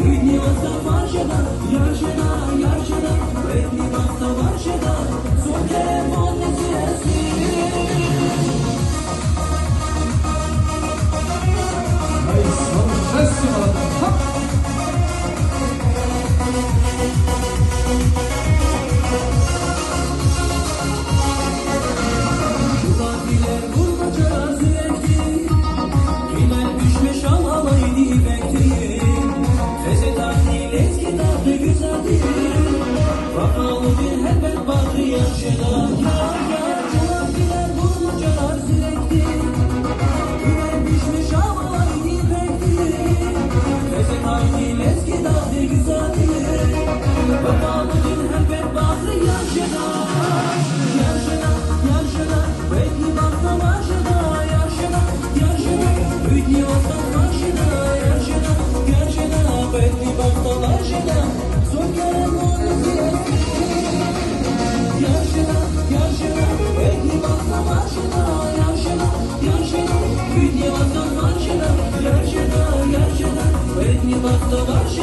Видни Востоварщина, Ярщина, Ярщина, видни Востоварщина, Сухе водне сіясні. Ай, слава молода. Şubatliler vurmaca zülekti, Kiler düşmüş alamaydı bekti. Teze tahtil eski tatlı güzeldi, Vakalı bir herbet bakı yaşına. Yar yar şubatliler vurmaca zülekti, Kiler düşmüş alamaydı bekti. Teze tahtil eski tatlı güzeldi, Vakalı bir herbet bakı yaşına. Yaşına, yaşına, Видни Востоварщина, Ярщина, Ярщина, видни Востоварщина, Ярщина, Ярщина, видни Востоварщина, Сухе водне сіясні. Ярщина, Ярщина, видни Востоварщина, Ярщина, Ярщина, видни Востоварщина, Ярщина, Ярщина, видни Востоварщина.